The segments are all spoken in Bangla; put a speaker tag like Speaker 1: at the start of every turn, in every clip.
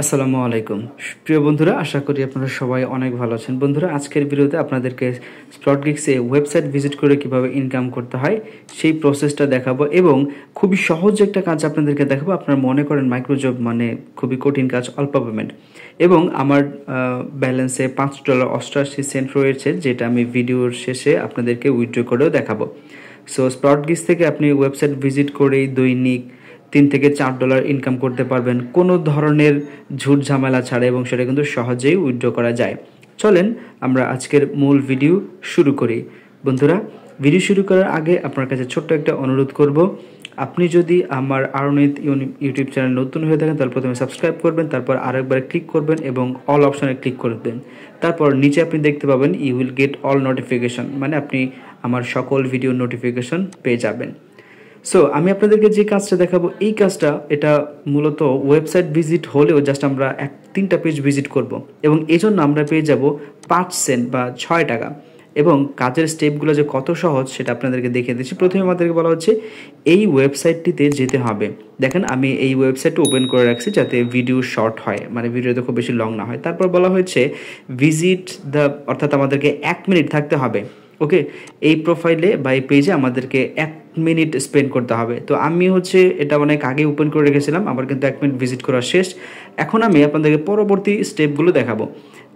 Speaker 1: আসসালামু আলাইকুম প্রিয় বন্ধুরা, আশা করি আপনারা সবাই অনেক ভালো আছেন। বন্ধুরা, আজকের ভিডিওতে আপনাদেরকে স্প্লটগিক্সে ওয়েবসাইট ভিজিট করে কিভাবে ইনকাম করতে হয় সেই প্রসেসটা দেখাবো এবং খুবই সহজ একটা কাজ আপনাদেরকে দেখাবো। আপনারা মনে করেন মাইক্রোজব মানে খুবই কঠিন কাজ, অল্প পেমেন্ট, এবং আমার ব্যালেন্সে $5.88 রয়েছে, যেটা আমি ভিডিওর শেষে আপনাদেরকে উইথড্র করেও দেখাবো। সো স্প্লটগিক্স থেকে আপনি ওয়েবসাইট ভিজিট করেই দৈনিক $3 থেকে $4 ইনকাম করতে পারবেন কোনো ধরনের ঝুট ঝামেলা ছাড়া, এবং সেটা কিন্তু সহজেই উইথড্র করা যায়। চলেন আমরা আজকের মূল ভিডিও শুরু করি। বন্ধুরা, ভিডিও শুরু করার আগে আপনার কাছে ছোট্ট একটা অনুরোধ করব, আপনি যদি আমার আরনিত ইউটিউব চ্যানেল নতুন হয়ে থাকেন তাহলে প্রথমে সাবস্ক্রাইব করবেন, তারপর আরেকবার ক্লিক করবেন এবং অল অপশানে ক্লিক করবেন। তারপর নিচে আপনি দেখতে পাবেন you will get all notification, মানে আপনি আমার সকল ভিডিও নোটিফিকেশন পেয়ে যাবেন। সো আমি আপনাদেরকে যে কাজটা দেখাবো, এই কাজটা এটা মূলত ওয়েবসাইট ভিজিট হলেও জাস্ট আমরা 3টা পেজ ভিজিট করব, এবং এই জন্য আমরা পেয়ে যাব 5 সেন্ট বা 6 টাকা। এবং কাজের স্টেপগুলো যে কত সহজ সেটা আপনাদেরকে দেখিয়ে দিচ্ছি। প্রথমে আমাদেরকে বলা হচ্ছে এই ওয়েবসাইটটিতে যেতে হবে। দেখেন আমি এই ওয়েবসাইটটা ওপেন করে রাখছি যাতে ভিডিও শর্ট হয়, মানে ভিডিওতে খুব বেশি লং না হয়। তারপর বলা হয়েছে ভিজিট দ্য, অর্থাৎ আমাদেরকে 1 মিনিট থাকতে হবে। ওকে, এই প্রোফাইলে বা এই পেজে আমাদেরকে 1 মিনিট স্পেন্ড করতে হবে। তো আমি এটা অনেক আগে ওপেন করে রেখেছিলাম, আমার কিন্তু 1 মিনিট ভিজিট করা শেষ। এখন আমি আপনাদেরকে পরবর্তী স্টেপগুলো দেখাবো।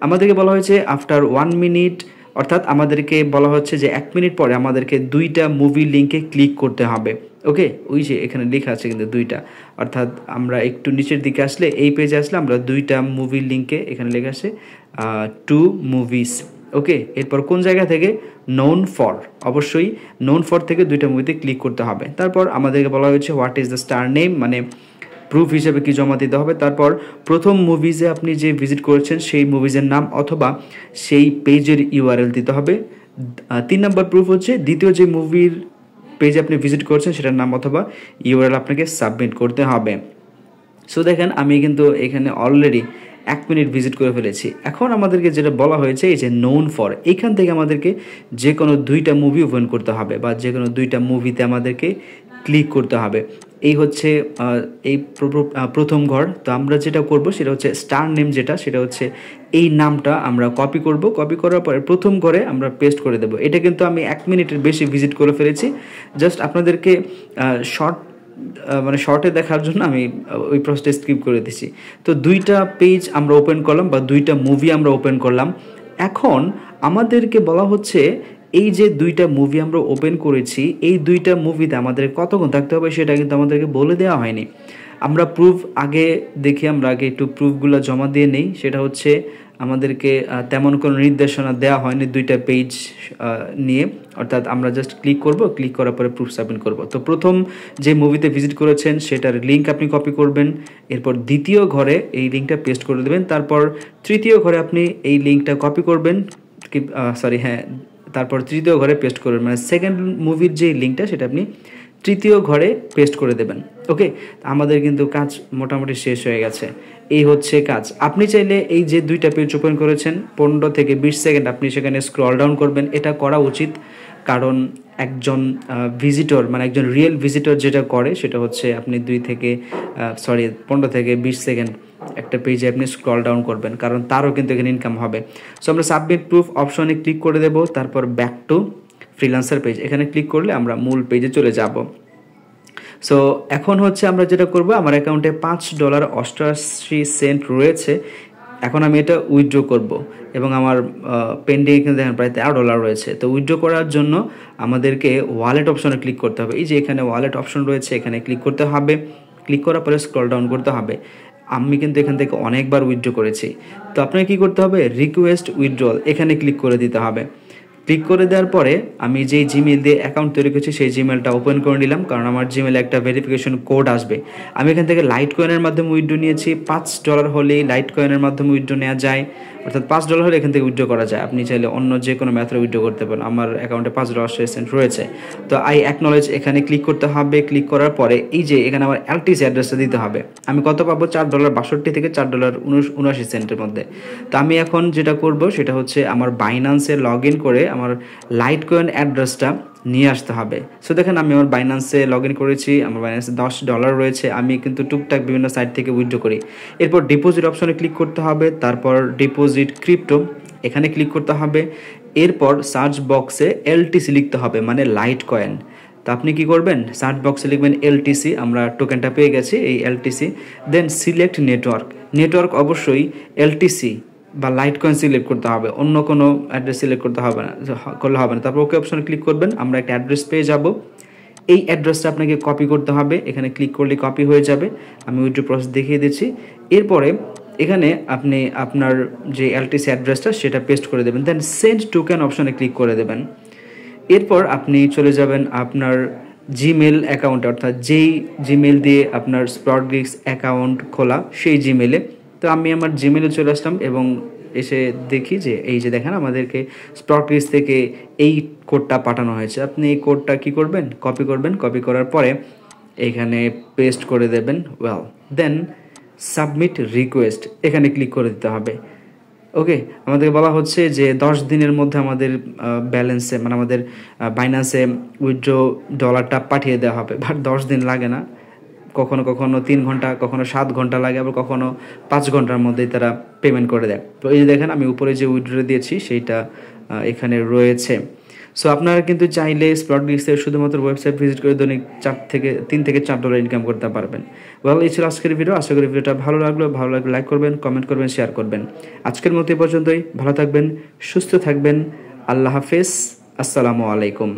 Speaker 1: আমাদেরকে বলা হয়েছে আফটার 1 মিনিট, অর্থাৎ আমাদেরকে বলা হচ্ছে যে 1 মিনিট পরে আমাদেরকে 2টা মুভি লিঙ্কে ক্লিক করতে হবে। ওকে, ওই যে এখানে লেখা আছে কিন্তু 2টা, অর্থাৎ আমরা একটু নিচের দিকে আসলে এই পেজে আসলে আমরা 2টা মুভি লিঙ্কে, এখানে লেখা আছে 2 মুভিস। ওকে, এরপর কোন জায়গা থেকে, নোন ফর, অবশ্যই নোন ফর থেকে 2টা মুভিতে ক্লিক করতে হবে। তারপর আমাদেরকে বলা হয়েছে what is the star name, মানে প্রুফ হিসেবে কি জমা দিতে হবে। তারপর প্রথম মুভিজে আপনি যে ভিজিট করেছেন সেই মুভিজের নাম অথবা সেই পেজের ইউআরএল দিতে হবে। 3 নম্বর প্রুফ হচ্ছে দ্বিতীয় যে মুভির পেজে আপনি ভিজিট করেছেন সেটার নাম অথবা ইউআরএল আপনাকে সাবমিট করতে হবে। সো দেখেন আমি কিন্তু এখানে অলরেডি 1 মিনিট ভিজিট করে ফেলেছি। এখন আমাদেরকে যেটা বলা হয়েছে এই যে নোন ফর, এইখান থেকে আমাদেরকে যে কোনো 2টা মুভি ওপেন করতে হবে বা যে কোনো 2টা মুভিতে আমাদেরকে ক্লিক করতে হবে। এই হচ্ছে এই প্রথম ঘর। তো আমরা যেটা করব সেটা হচ্ছে স্টার নেম, যেটা সেটা হচ্ছে এই নামটা আমরা কপি করব। কপি করার পরে প্রথম ঘরে আমরা পেস্ট করে দেব। এটা কিন্তু আমি 1 মিনিটের বেশি ভিজিট করে ফেলেছি। জাস্ট আপনাদেরকে শর্টে দেখার জন্য আমি ওই প্রসেসটা স্কিপ করে দিচ্ছি। তো 2টা পেজ আমরা ওপেন করলাম বা 2টা মুভি আমরা ওপেন করলাম। এখন আমাদেরকে বলা হচ্ছে এই যে 2টা মুভি আমরা ওপেন করেছি, এই 2টা মুভিতে আমাদের কতক্ষণ থাকতে হবে সেটা কিন্তু আমাদেরকে বলে দেওয়া হয়নি। আমরা প্রুফ আগে দেখি, আমরা আগে একটু প্রুফগুলো জমা দিয়ে নেই। সেটা হচ্ছে আমাদেরকে তেমন কোনো নির্দেশনা দেওয়া হয়নি 2টা পেজ নিয়ে, অর্থাৎ আমরা জাস্ট ক্লিক করব, ক্লিক করার পরে প্রুফ সাবমিট করব। তো প্রথম যে মুভিতে ভিজিট করেছেন সেটার লিঙ্ক আপনি কপি করবেন, এরপর দ্বিতীয় ঘরে এই লিঙ্কটা পেস্ট করে দেবেন, তারপর তৃতীয় ঘরে আপনি এই লিঙ্কটা কপি করবেন, তারপর তৃতীয় ঘরে পেস্ট করবেন, মানে সেকেন্ড মুভির যে লিঙ্কটা সেটা আপনি তৃতীয় ঘরে পেস্ট করে দেবেন। ওকে, আমাদের কিন্তু কাজ মোটামুটি শেষ হয়ে গেছে। এই হচ্ছে কাজ। আপনি চাইলে এই যে 2টা পেজ ওপেন করেছেন 15 থেকে 20 সেকেন্ড আপনি সেখানে স্ক্রল ডাউন করবেন, এটা করা উচিত। কারণ একজন ভিজিটর, মানে একজন রিয়েল ভিজিটর যেটা করে সেটা হচ্ছে আপনি 15 থেকে 20 সেকেন্ড একটা পেজে আপনি স্ক্রল ডাউন করবেন, কারণ তারও কিন্তু এখানে ইনকাম হবে। সো আমরা সাবমিট প্রুফ অপশনে ক্লিক করে দেব, তারপর ব্যাক টু ফ্রিল্যান্সার পেজ, এখানে ক্লিক করলে আমরা মূল পেজে চলে যাব। সো এখন আমরা যেটা করব, আমার অ্যাকাউন্টে $5.88 রয়েছে। এখন আমি এটা উইথড্র করব এবং আমার পেন্ডিং এখানে দেখেন প্রায় $13 রয়েছে। তো উইথড্র করার জন্য আমাদেরকে ওয়ালেট অপশনে ক্লিক করতে হবে। এই যে এখানে ওয়ালেট অপশন রয়েছে, এখানে ক্লিক করতে হবে। ক্লিক করার পরে স্ক্রল ডাউন করতে হবে। আমি কিন্তু এখান থেকে অনেকবার উইথড্র করেছি। তো আপনাকে কী করতে হবে, রিকোয়েস্ট উইথড্রল এখানে ক্লিক করে দিতে হবে। ক্লিক করে দেওয়ার পরে আমি যেই জিমেল দিয়ে অ্যাকাউন্ট তৈরি করেছি সেই জিমেলটা ওপেন করে নিলাম, কারণ আমার জিমেলে একটা ভেরিফিকেশন কোড আসবে। আমি এখান থেকে লাইট কয়েনের মাধ্যমে উইথড্র নিয়েছি। $5 হলেই লাইট কয়েনের মাধ্যমে উইথড্র নেওয়া যায়, অর্থাৎ $5 হলে এখান থেকে উইথড্র করা যায়। আপনি চাইলে অন্য যে কোনো মেথডে উইথড্র করতে পারেন। আমার অ্যাকাউন্টে $5.88 রয়েছে। তো আই অ্যাকনোলেজ এখানে ক্লিক করতে হবে। ক্লিক করার পরে এই যে এখানে আমার এলটিসি অ্যাড্রেসটা দিতে হবে। আমি কত পাবো, $4.62 থেকে $4.79 মধ্যে। তো আমি এখন যেটা করব সেটা হচ্ছে আমার বাইন্যান্সে লগ ইন করে আমার লাইট কয়েন অ্যাড্রেসটা নিয়ে আসতে হবে। সো দেখেন আমি আমার বাইন্যান্সে লগ ইন করেছি, আমার বাইন্যান্সে $10 রয়েছে। আমি কিন্তু টুকটাক বিভিন্ন সাইট থেকে উইথড্র করি। এরপর ডিপোজিট অপশনে ক্লিক করতে হবে, তারপর ডিপোজিট ক্রিপ্টো এখানে ক্লিক করতে হবে। এরপর সার্চ বক্সে এলটিসি লিখতে হবে, মানে লাইট কয়েন। তো আপনি কি করবেন, সার্চ বক্সে লিখবেন এলটিসি, আমরা টোকেনটা পেয়ে গেছি এই এলটিসি। দেন সিলেক্ট নেটওয়ার্ক অবশ্যই এলটিসি বা লাইট কয়েন সিলেক্ট করতে হবে, অন্য কোনো অ্যাড্রেস সিলেক্ট করতে হবে না, করলে হবে না। তারপর ওকে অপশনে ক্লিক করবেন, আমরা একটা অ্যাড্রেস পেয়ে যাব। এই অ্যাড্রেসটা আপনাকে কপি করতে হবে, এখানে ক্লিক করলে কপি হয়ে যাবে। আমি উইথড্র প্রসেস দেখিয়ে দিচ্ছি। এরপরে এখানে আপনি আপনার যে এলটিসি অ্যাড্রেসটা সেটা পেস্ট করে দেবেন, দেন সেন্ড টোকেন অপশনে ক্লিক করে দেবেন। এরপর আপনি চলে যাবেন আপনার জিমেল অ্যাকাউন্টে, অর্থাৎ যেই জিমেল দিয়ে আপনার স্প্লটগিক্স অ্যাকাউন্ট খোলা সেই জিমেলে। তো আমি আমার জিমেলে চলে আসলাম এবং এসে দেখি যে এই যে দেখেন আমাদেরকে স্প্লটগিক্স থেকে এই কোডটা পাঠানো হয়েছে। আপনি এই কোডটা কি করবেন, কপি করবেন, কপি করার পরে এখানে পেস্ট করে দেবেন। দেন সাবমিট রিকোয়েস্ট এখানে ক্লিক করে দিতে হবে। ওকে, আমাদের বলা হচ্ছে যে 10 দিনের মধ্যে আমাদের ব্যালেন্সে, মানে আমাদের বাইন্যান্সে উইথড্র ডলারটা পাঠিয়ে দেওয়া হবে। বাট 10 দিন লাগে না, কখনো কখনো 3 ঘন্টা, কখনো 7 ঘন্টা লাগে, আবার কখনো 5 ঘন্টার মধ্যেই তারা পেমেন্ট করে দেয়। তো এই যে দেখেন আমি উপরে যে উইথড্র দিয়েছি সেইটা এখানে রয়েছে। সো আপনারা কিন্তু চাইলে স্প্লটগিক্সের শুধুমাত্র ওয়েবসাইট ভিজিট করে দৈনিক $3 থেকে $4 ইনকাম করতে পারবেন। এই ছিল আজকের ভিডিও। আশা করি ভিডিওটা ভালো লাগলে লাইক করবেন, কমেন্ট করবেন, শেয়ার করবেন। আজকের মতো এই পর্যন্তই। ভালো থাকবেন, সুস্থ থাকবেন। আল্লাহ হাফেজ, আসসালামু আলাইকুম।